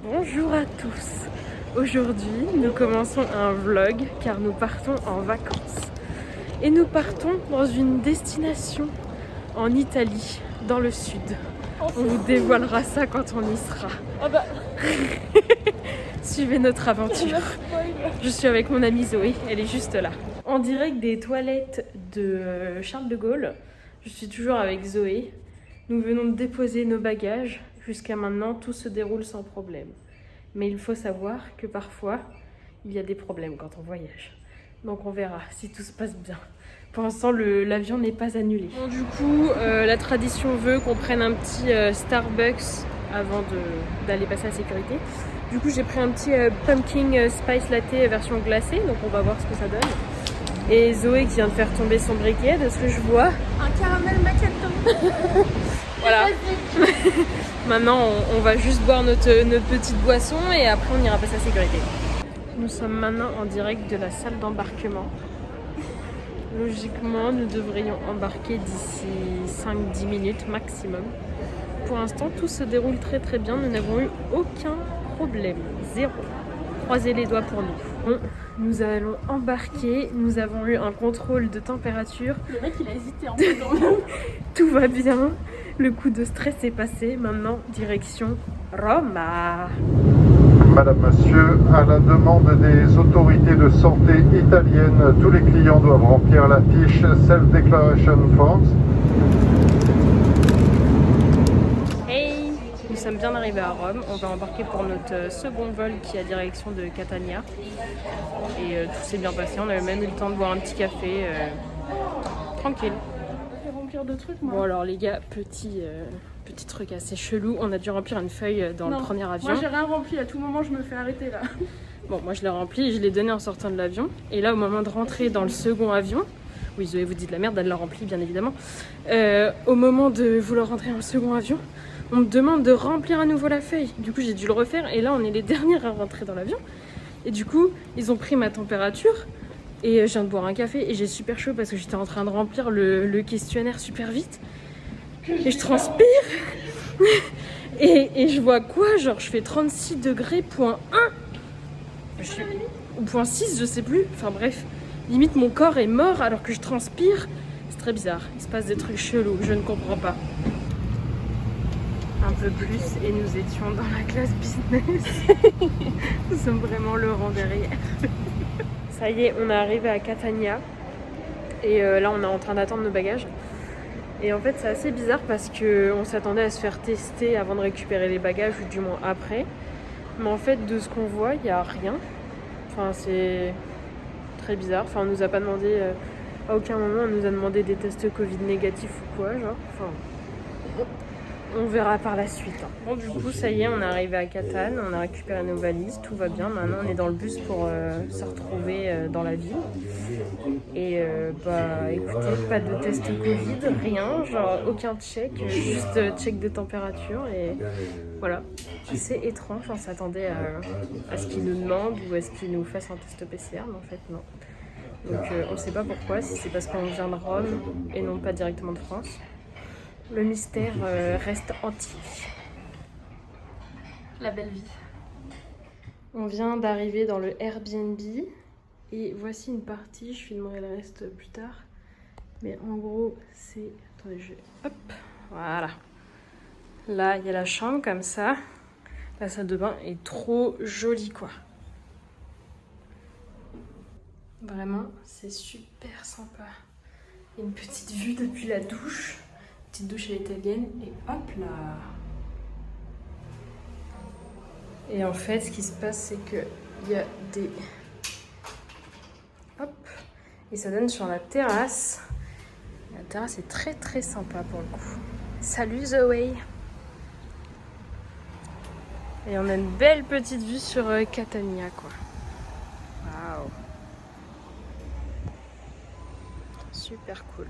Bonjour à tous. Aujourd'hui, nous commençons un vlog car nous partons en vacances. Et nous partons dans une destination en Italie, dans le sud. On vous dévoilera ça quand on y sera. Ah bah. Suivez notre aventure. Je suis avec mon amie Zoé, elle est juste là. En direct des toilettes de Charles de Gaulle, je suis toujours avec Zoé. Nous venons de déposer nos bagages. Jusqu'à maintenant, tout se déroule sans problème. Mais il faut savoir que parfois, il y a des problèmes quand on voyage. Donc on verra si tout se passe bien. Pour l'instant, l'avion n'est pas annulé. Bon, du coup, la tradition veut qu'on prenne un petit Starbucks avant d'aller passer la sécurité. Du coup, j'ai pris un petit pumpkin spice latte version glacée, donc on va voir ce que ça donne. Et Zoé qui vient de faire tomber son briquet, de ce que je vois. Un caramel macadam. Voilà. Maintenant, on va juste boire notre petite boisson et après on ira passer la sécurité. Nous sommes maintenant en direct de la salle d'embarquement. Logiquement, nous devrions embarquer d'ici 5-10 minutes maximum. Pour l'instant, tout se déroule très très bien. Nous n'avons eu aucun problème. Zéro. Croisez les doigts pour nous. Bon, nous allons embarquer. Nous avons eu un contrôle de température. Le mec, il a hésité en fait quand même. Tout va bien. Le coup de stress est passé. Maintenant, direction Roma. Madame, Monsieur, à la demande des autorités de santé italiennes, tous les clients doivent remplir la fiche Self-Declaration Forms. Hey, nous sommes bien arrivés à Rome. On va embarquer pour notre second vol qui est à direction de Catania. Et tout s'est bien passé. On a même eu le temps de boire un petit café. Tranquille. Je vais remplir de trucs moi. Bon alors les gars, petit truc assez chelou. On a dû remplir une feuille dans le premier avion. Moi j'ai rien rempli, à tout moment je me fais arrêter là. Bon, moi je l'ai rempli et je l'ai donné en sortant de l'avion. Et là, au moment de rentrer dans le second avion, oui, Zoé vous dit de la merde, elle l'a rempli bien évidemment. Au moment de vouloir rentrer dans le second avion, on me demande de remplir à nouveau la feuille. Du coup, j'ai dû le refaire et là, on est les dernières à rentrer dans l'avion. Et du coup, ils ont pris ma température et je viens de boire un café et j'ai super chaud parce que j'étais en train de remplir le questionnaire super vite. Et je transpire. Et je vois quoi? Genre, je fais 36 degrés, point 1. Ou point 6, je sais plus. Enfin bref, limite mon corps est mort alors que je transpire. C'est très bizarre. Il se passe des trucs chelous, je ne comprends pas. Un peu plus et nous étions dans la classe business. Nous sommes vraiment le rang derrière. Ça y est, on est arrivé à Catania. Et là, on est en train d'attendre nos bagages. Et en fait, c'est assez bizarre parce qu'on s'attendait à se faire tester avant de récupérer les bagages, ou du moins après. Mais en fait, de ce qu'on voit, il n'y a rien. Enfin, c'est très bizarre. Enfin, on nous a pas demandé, à aucun moment, on nous a demandé des tests Covid négatifs ou quoi, genre. Enfin, on verra par la suite. Bon, du coup, ça y est, on est arrivé à Catane, on a récupéré nos valises, tout va bien. Maintenant, on est dans le bus pour se retrouver dans la ville. Et bah, écoutez, pas de test Covid, rien, genre aucun check, juste check de température et voilà. C'est étrange, on s'attendait à ce qu'ils nous demandent ou à ce qu'ils nous fassent un test PCR, mais en fait, non. Donc, on ne sait pas pourquoi, si c'est parce qu'on vient de Rome et non pas directement de France. Le mystère reste entier. La belle vie. On vient d'arriver dans le Airbnb et voici une partie, je filmerai le reste plus tard. Mais en gros, c'est... Attendez, hop, voilà. Là, il y a la chambre comme ça. La salle de bain est trop jolie, quoi. Vraiment, c'est super sympa. Il y a une petite vue depuis la douche. Petite douche à l'italienne et hop là. Et en fait, ce qui se passe, c'est qu'il y a des... Hop. Et ça donne sur la terrasse. La terrasse est très très sympa pour le coup. Salut Zoé. Et on a une belle petite vue sur Catania, quoi. Waouh. Super cool.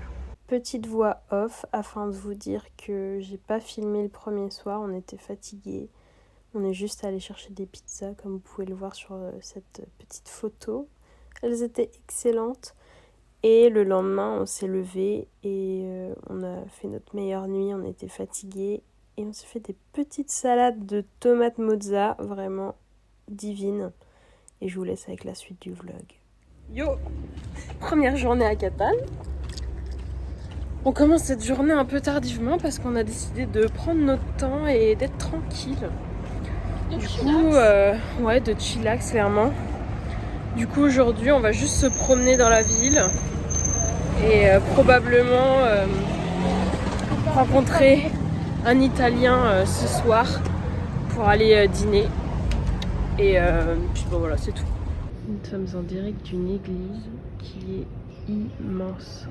Petite voix off afin de vous dire que j'ai pas filmé le premier soir, on était fatigués. On est juste allé chercher des pizzas comme vous pouvez le voir sur cette petite photo. Elles étaient excellentes. Et le lendemain, on s'est levé et on a fait notre meilleure nuit, on était fatigués. et on s'est fait des petites salades de tomates mozza, vraiment divines. Et je vous laisse avec la suite du vlog. Yo! Première journée à Catane. On commence cette journée un peu tardivement parce qu'on a décidé de prendre notre temps et d'être tranquille. Du coup, de chillax clairement. Du coup, aujourd'hui, on va juste se promener dans la ville et probablement rencontrer un Italien ce soir pour aller dîner. Et puis bon, voilà, c'est tout. Nous sommes en direct d'une église qui est immense.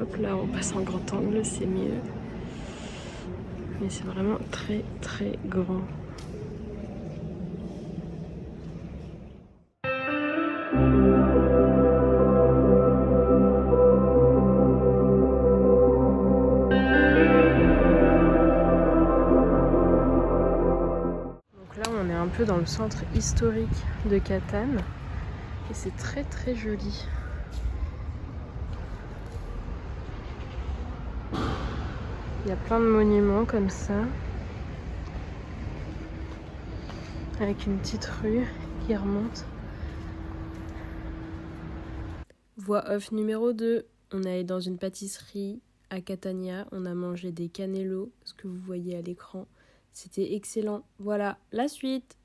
Hop là, on passe en grand angle, c'est mieux. Mais c'est vraiment très très grand. Dans le centre historique de Catane et c'est très très joli. Il y a plein de monuments comme ça avec une petite rue qui remonte. Voie off numéro 2, on est allé dans une pâtisserie à Catania, on a mangé des cannellots, ce que vous voyez à l'écran, c'était excellent. Voilà la suite.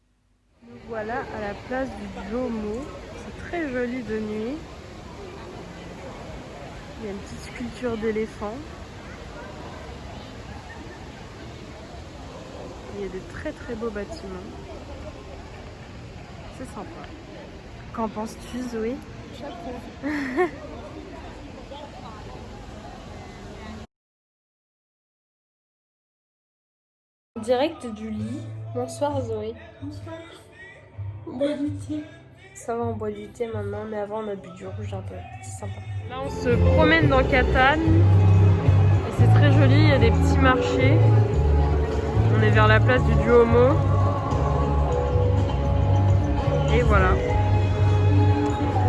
Nous voilà à la place du Duomo, c'est très joli de nuit. Il y a une petite sculpture d'éléphant. Il y a des très très beaux bâtiments. C'est sympa. Qu'en penses-tu, Zoé? Chapeau. Direct du lit. Bonsoir Zoé. Bonsoir. On boit du thé. Ça va, on boit du thé maintenant, mais avant on a bu du rouge un peu. C'est sympa. Là on se promène dans Catane. Et c'est très joli, il y a des petits marchés. On est vers la place du Duomo. Et voilà.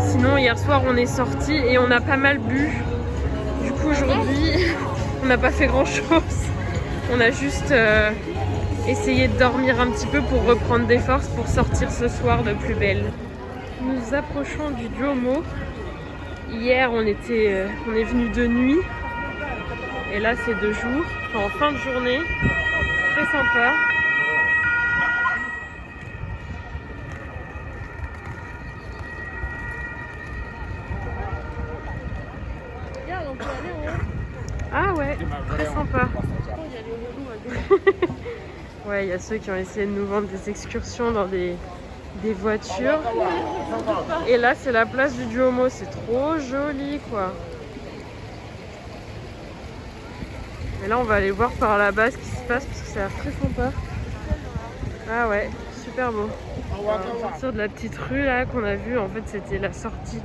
Sinon hier soir on est sorti et on a pas mal bu. Du coup aujourd'hui on n'a pas fait grand chose. On a juste essayé de dormir un petit peu pour reprendre des forces pour sortir ce soir de plus belle. Nous approchons du Duomo. Hier on est venu de nuit et là c'est de jour, enfin, en fin de journée. Très sympa. Regarde, on peut aller en haut. Ah ouais, très sympa. Il y a les relous à gauche. Ouais, il y a ceux qui ont essayé de nous vendre des excursions dans des voitures. Et là, c'est la place du Duomo. C'est trop joli, quoi. Et là, on va aller voir par là-bas ce qui se passe parce que ça a l'air très sympa. Ah ouais, super beau. On va sortir de la petite rue là qu'on a vue. En fait, c'était la sortie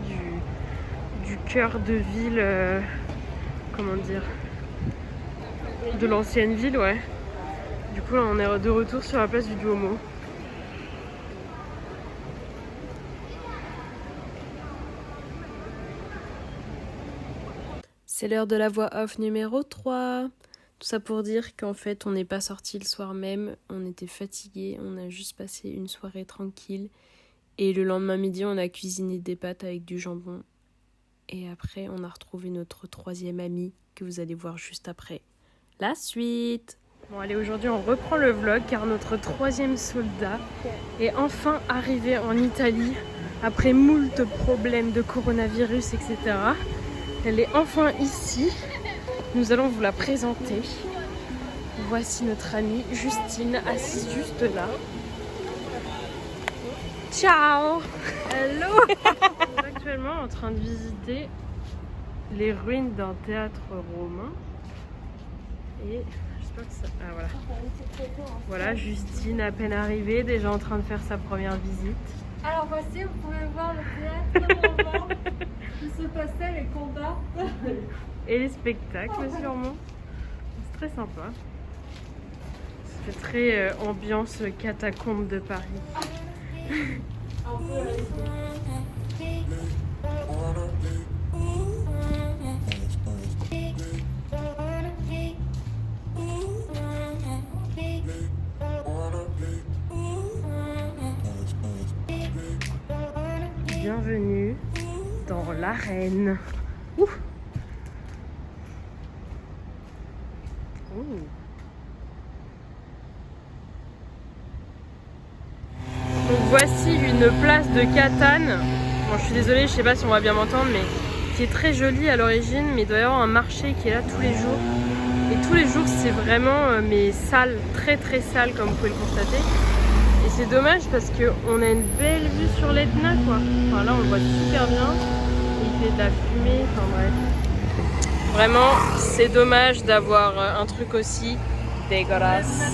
du cœur de ville. Comment dire? De l'ancienne ville, ouais. Du coup, là, on est de retour sur la place du Duomo. C'est l'heure de la voix off numéro 3. Tout ça pour dire qu'en fait, on n'est pas sorti le soir même. On était fatigués. On a juste passé une soirée tranquille. Et le lendemain midi, on a cuisiné des pâtes avec du jambon. Et après, on a retrouvé notre troisième ami que vous allez voir juste après. La suite. Bon allez, aujourd'hui on reprend le vlog car notre troisième soldat est enfin arrivé en Italie après moult problèmes de coronavirus, etc. Elle est enfin ici. Nous allons vous la présenter. Voici notre amie Justine assise juste là. Ciao. Hello. On est actuellement en train de visiter les ruines d'un théâtre romain. Et j'espère que ça... Ah voilà. Voilà, Justine à peine arrivée, déjà en train de faire sa première visite. Alors voici, vous pouvez voir le théâtre romain où se passaient les combats. Et les spectacles sûrement. C'est très sympa. C'est très ambiance catacombe de Paris. Bienvenue dans l'arène. Ouh. Ouh. Donc voici une place de Catane. Bon, je suis désolée, je sais pas si on va bien m'entendre, mais qui est très jolie à l'origine, mais il doit y avoir un marché qui est là tous les jours. Et tous les jours, c'est vraiment mais sale, très très sale comme vous pouvez le constater. Et c'est dommage parce qu'on a une belle vue sur l'Etna quoi. Enfin là on le voit super bien. Et il fait de la fumée, enfin bref. Vraiment, c'est dommage d'avoir un truc aussi dégueulasse.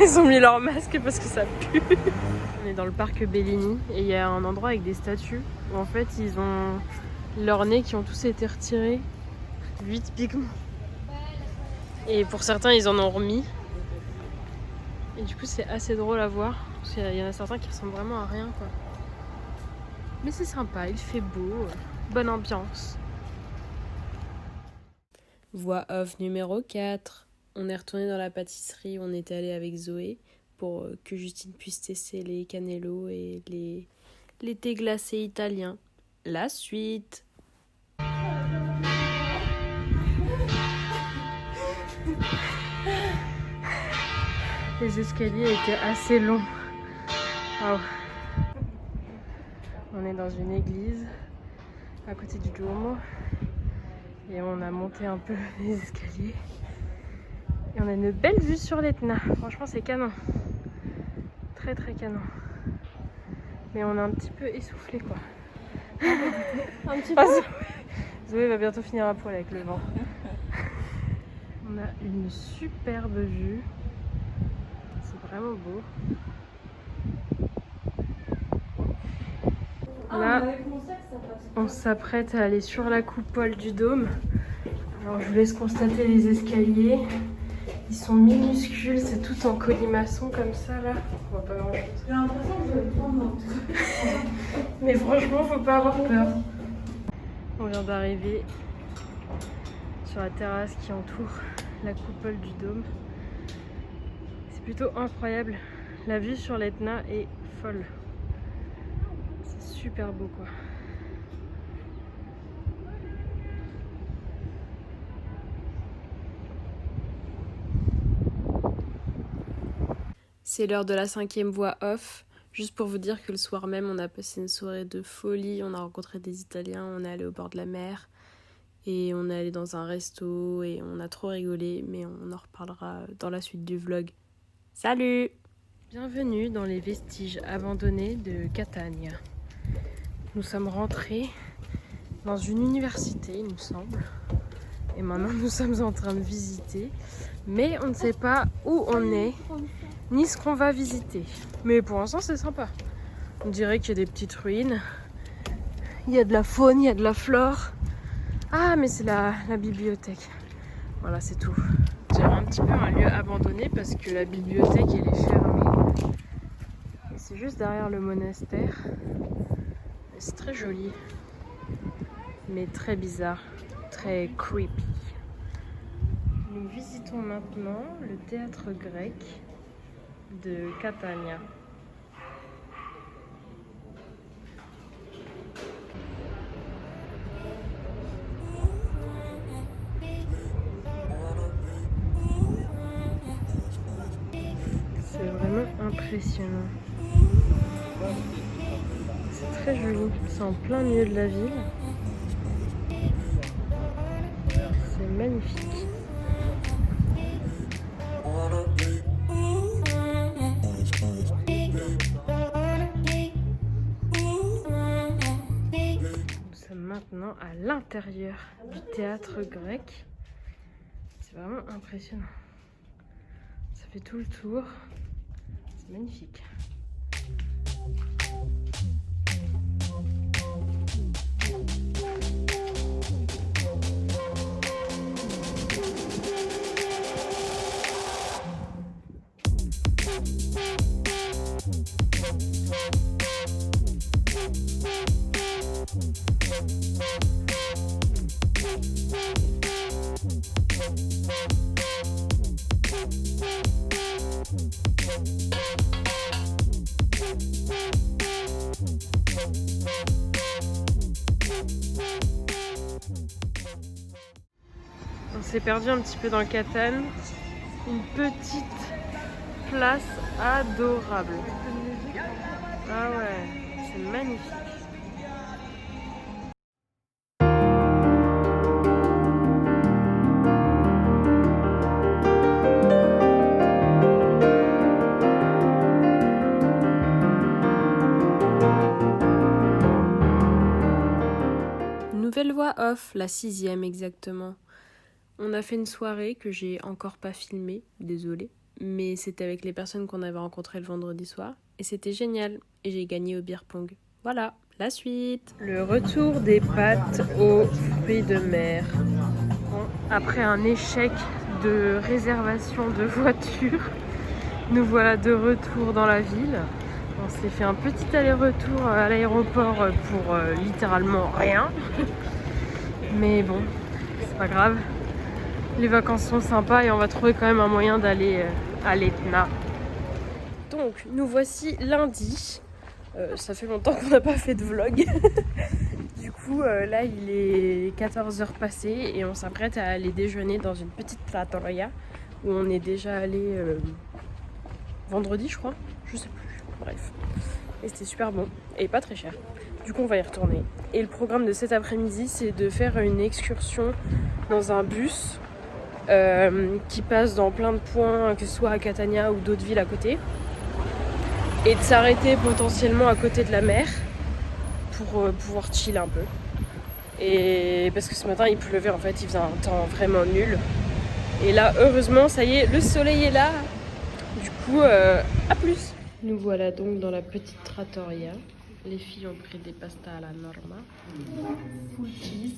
Ils ont mis leur masque parce que ça pue. On est dans le parc Bellini et il y a un endroit avec des statues où en fait ils ont leurs nez qui ont tous été retirés. 8 pigments. Et pour certains ils en ont remis. Et du coup c'est assez drôle à voir. Parce qu'il y en a certains qui ressemblent vraiment à rien quoi. Mais c'est sympa, il fait beau, bonne ambiance. Voix off numéro 4. On est retourné dans la pâtisserie, on était allé avec Zoé pour que Justine puisse tester les cannellos et les thés glacés italiens. La suite. Les escaliers étaient assez longs. Oh. On est dans une église à côté du Duomo et on a monté un peu les escaliers et on a une belle vue sur l'Etna. Franchement c'est canon, très très canon, mais on est un petit peu essoufflé quoi. Un petit peu. Zoé va bientôt finir à poil avec le vent. On a une superbe vue, c'est vraiment beau. Là, on s'apprête à aller sur la coupole du dôme. Alors, je vous laisse constater les escaliers. Ils sont minuscules, c'est tout en colimaçon comme ça là. On voit pas grand chose. J'ai l'impression que je vais le prendre. Mais franchement, faut pas avoir peur. On vient d'arriver sur la terrasse qui entoure la coupole du dôme. C'est plutôt incroyable. La vue sur l'Etna est folle. Super beau quoi. C'est l'heure de la 5e voix off. Juste pour vous dire que le soir même on a passé une soirée de folie. On a rencontré des Italiens, on est allé au bord de la mer. Et on est allé dans un resto et on a trop rigolé. Mais on en reparlera dans la suite du vlog. Salut! Bienvenue dans les vestiges abandonnés de Catania. Nous sommes rentrés dans une université, il me semble. Et maintenant, nous sommes en train de visiter. Mais on ne sait pas où on est, ni ce qu'on va visiter. Mais pour l'instant, c'est sympa. On dirait qu'il y a des petites ruines. Il y a de la faune, il y a de la flore. Ah, mais c'est la bibliothèque. Voilà, c'est tout. On dirait un petit peu un lieu abandonné parce que la bibliothèque, elle est fermée. Et c'est juste derrière le monastère. C'est très joli, mais très bizarre, très creepy. Nous visitons maintenant le théâtre grec de Catania. C'est vraiment impressionnant. C'est très joli, c'est en plein milieu de la ville. C'est magnifique. Nous sommes maintenant à l'intérieur du théâtre grec. C'est vraiment impressionnant. Ça fait tout le tour. C'est magnifique. s'est perdu un petit peu dans Catane. Une petite place adorable. Ah ouais, c'est magnifique. Nouvelle voix off, la 6e exactement. On a fait une soirée que j'ai encore pas filmée, désolée, mais c'était avec les personnes qu'on avait rencontrées le vendredi soir et c'était génial et j'ai gagné au beer pong. Voilà, la suite. Le retour des pâtes aux fruits de mer. Bon, après un échec de réservation de voiture, nous voilà de retour dans la ville. On s'est fait un petit aller-retour à l'aéroport pour littéralement rien. Mais bon, c'est pas grave. Les vacances sont sympas et on va trouver quand même un moyen d'aller à l'Etna. Donc, nous voici lundi. Ça fait longtemps qu'on n'a pas fait de vlog. Du coup, là, il est 14h passées et on s'apprête à aller déjeuner dans une petite trattoria où on est déjà allé vendredi, je crois. Je sais plus. Bref. Et c'était super bon et pas très cher. Du coup, on va y retourner. Et le programme de cet après-midi, c'est de faire une excursion dans un bus qui passe dans plein de points, que ce soit à Catania ou d'autres villes à côté. Et de s'arrêter potentiellement à côté de la mer pour pouvoir chiller un peu. Et parce que ce matin, il pleuvait en fait, il faisait un temps vraiment nul. Et là, heureusement, ça y est, le soleil est là. Du coup, à plus. Nous voilà donc dans la petite trattoria. Les filles ont pris des pastas à la norma. Full cheese.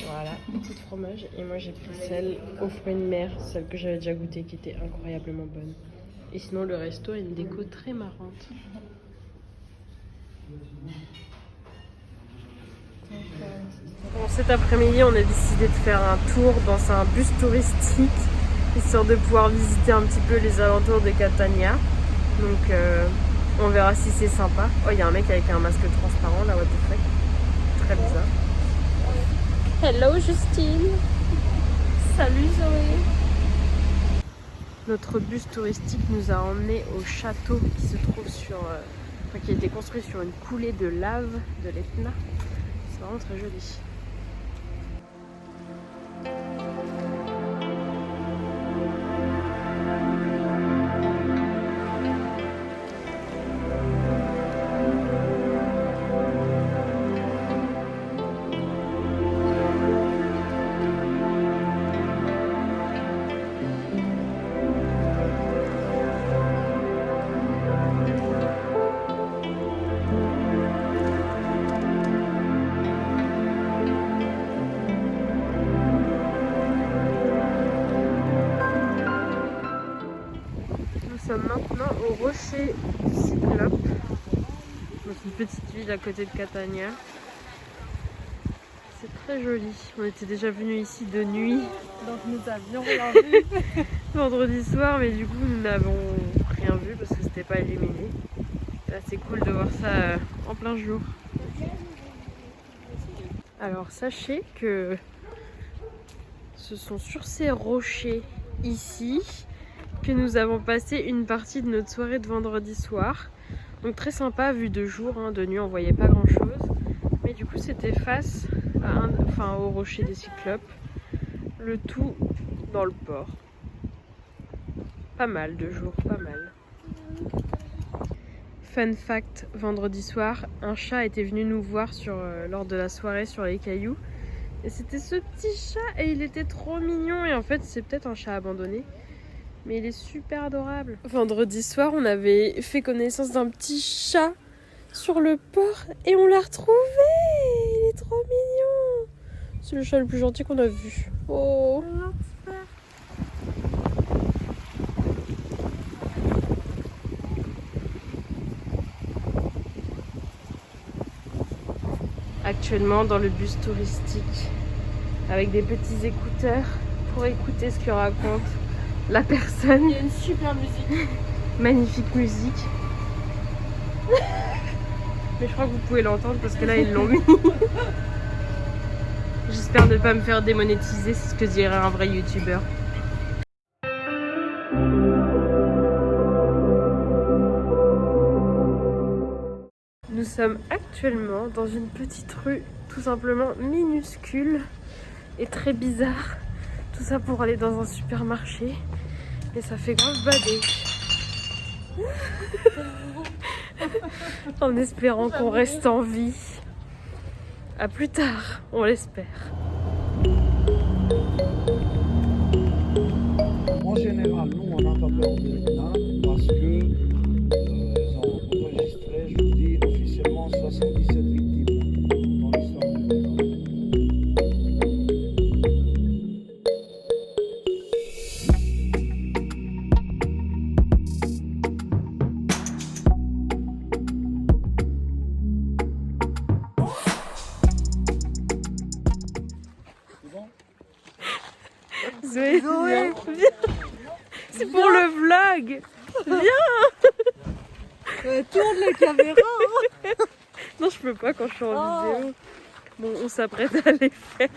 Voilà, beaucoup de fromage. Et moi j'ai pris celle aux fruits de mer, celle que j'avais déjà goûtée qui était incroyablement bonne. Et sinon le resto a une déco très marrante. Bon, cet après-midi on a décidé de faire un tour dans un bus touristique, histoire de pouvoir visiter un petit peu les alentours de Catania. Donc on verra si c'est sympa. Oh, il y a un mec avec un masque transparent là, what the fuck. Très bizarre. Hello Justine. Salut Zoé. Notre bus touristique nous a emmenés au château qui se trouve sur... qui a été construit sur une coulée de lave de l'Etna. C'est vraiment très joli. Nous sommes maintenant au rocher du Cyclope, dans une petite ville à côté de Catania. C'est très joli. On était déjà venus ici de nuit, Donc nous avions rien vu. vendredi soir, mais du coup nous n'avons rien vu parce que c'était pas illuminé. Là c'est cool de voir ça en plein jour. Alors sachez que ce sont sur ces rochers ici que nous avons passé une partie de notre soirée de vendredi soir. Donc très sympa, vue de jour, hein. De nuit on voyait pas grand chose. Mais du coup c'était face à au rocher des Cyclopes. Le tout dans le port. Pas mal de jour, pas mal. Fun fact, vendredi soir, un chat était venu nous voir lors de la soirée sur les cailloux. Et c'était ce petit chat et il était trop mignon. Et en fait c'est peut-être un chat abandonné. Mais il est super adorable. Vendredi soir, on avait fait connaissance d'un petit chat sur le port et on l'a retrouvé. Il est trop mignon. C'est le chat le plus gentil qu'on a vu. Oh. Actuellement dans le bus touristique avec des petits écouteurs pour écouter ce que raconte la personne. Il y a une super musique. Magnifique musique. Mais je crois que vous pouvez l'entendre parce que là ils l'ont mis. J'espère ne pas me faire démonétiser, c'est ce que dirait un vrai youtubeur. Nous sommes actuellement dans une petite rue tout simplement minuscule et très bizarre. Tout ça pour aller dans un supermarché et ça fait grave bader. En espérant qu'on reste en vie. À plus tard, on l'espère. En général, nous, on n'a pas peur de l'ENA parce que ils ont enregistré, je vous dis, officiellement 77 victimes dans l'histoire de l'ENA. Zoé, viens. C'est pour le vlog. Tourne la caméra. Non, je peux pas quand je suis en vidéo. Bon, on s'apprête à aller faire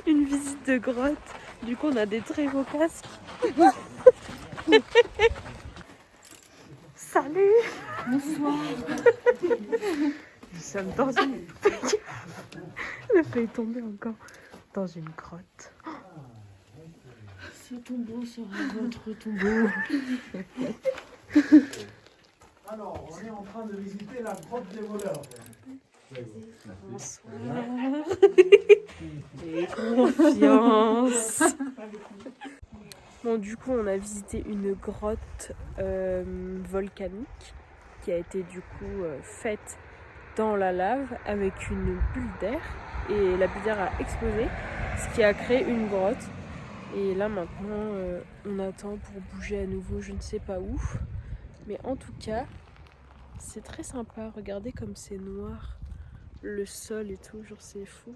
une visite de grotte. Du coup, on a des très beaux casques. Salut. Bonsoir. Nous sommes dans une... Elle a failli tomber encore dans une grotte. Ce tombeau sera votre tombeau. Alors, on est en train de visiter la grotte des voleurs. Bonsoir. Et confiance. Bon, du coup, on a visité une grotte volcanique qui a été du coup faite dans la lave avec une bulle d'air. Et la bulle d'air a explosé, ce qui a créé une grotte. Et là maintenant, on attend pour bouger à nouveau, je ne sais pas où. Mais en tout cas, c'est très sympa. Regardez comme c'est noir. Le sol et tout, genre c'est fou.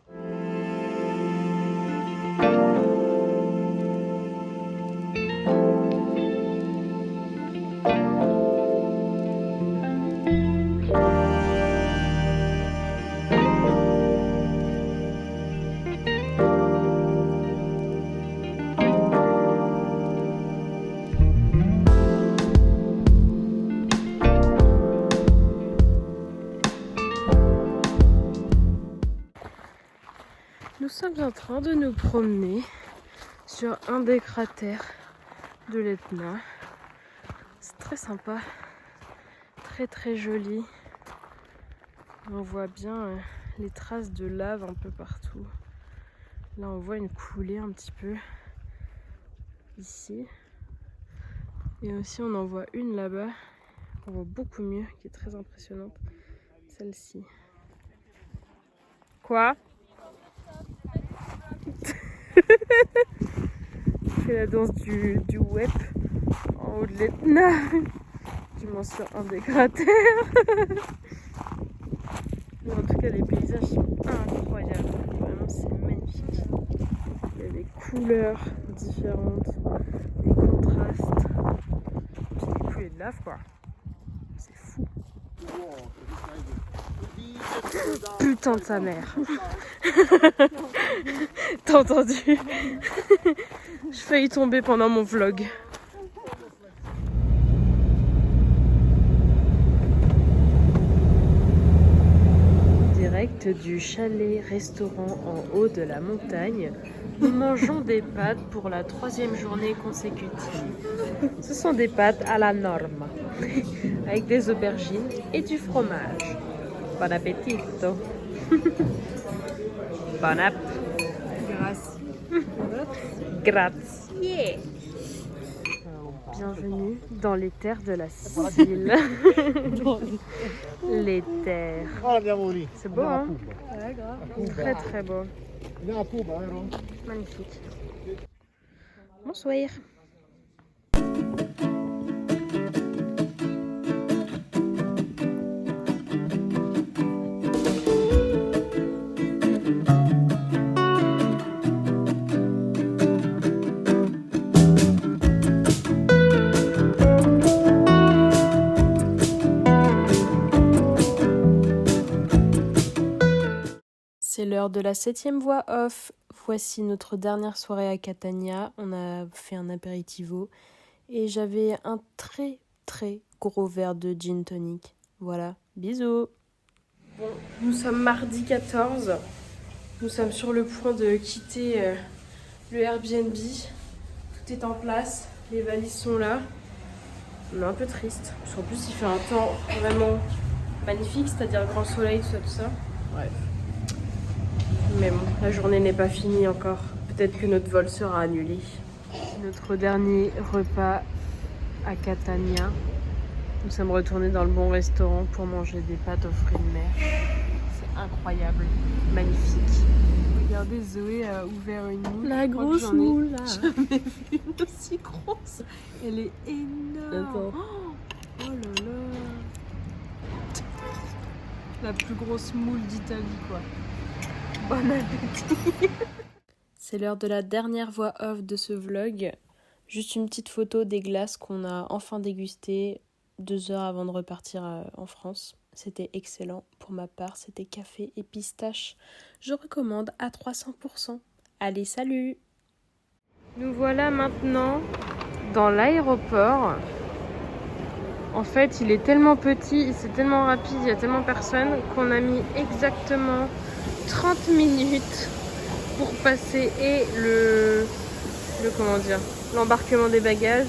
Nous sommes en train de nous promener sur un des cratères de l'Etna. C'est très sympa, très très joli. On voit bien les traces de lave un peu partout. Là on voit une coulée un petit peu ici. Et aussi on en voit une là-bas, on voit beaucoup mieux, qui est très impressionnante. Celle-ci. Quoi ? Je fais la danse du web en haut de l'Etna. Dimension 1 des cratères. Mais en tout cas, les paysages sont incroyables. Vraiment, c'est magnifique. Il y a des couleurs différentes, des contrastes. Puis des coulées de lave, quoi. C'est fou. Putain de sa mère. T'as entendu? Je failli tomber pendant mon vlog. Direct du chalet-restaurant en haut de la montagne, nous mangeons des pâtes pour la 3e journée consécutive. Ce sont des pâtes à la norme, avec des aubergines et du fromage. Bon appetito. Bon app. Grazie. Bienvenue dans les terres de la Sicile. Les terres. C'est beau, hein? Ouais, grave. Très très beau. Magnifique. Bonsoir. l'heure de la 7e voix off. Voici notre dernière soirée à Catania. On a fait un apéritivo et j'avais un très très gros verre de gin tonic. Voilà, bisous. Bon, nous sommes mardi 14. Nous sommes sur le point de quitter le Airbnb. Tout est en place, les valises sont là. On est un peu triste, parce qu'en plus il fait un temps vraiment magnifique, c'est-à-dire grand soleil, tout ça. Bref. Mais bon, la journée n'est pas finie encore. Peut-être que notre vol sera annulé. Notre dernier repas à Catania. Nous sommes retournés dans le bon restaurant pour manger des pâtes aux fruits de mer. C'est incroyable, magnifique. Regardez, Zoé a ouvert une moule. La grosse moule là. Jamais vu une aussi grosse. Elle est énorme. Attends. Oh là là. La plus grosse moule d'Italie, quoi. Bon appétit. C'est l'heure de la dernière voix off de ce vlog. Juste une petite photo des glaces qu'on a enfin dégustées 2 heures avant de repartir en France. C'était excellent. Pour ma part, c'était café et pistache. Je recommande à 300%. Allez, salut! Nous voilà maintenant dans l'aéroport. En fait, il est tellement petit, c'est tellement rapide, il y a tellement personne qu'on a mis exactement 30 minutes pour passer et l'embarquement des bagages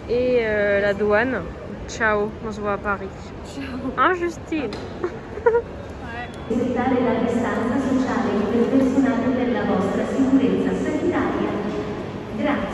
et la douane. Ciao, on se voit à Paris. Ciao. Hein, Justine? Rispettare la distanza sociale del personale per la vostra sicurezza sanitaria. Grazie.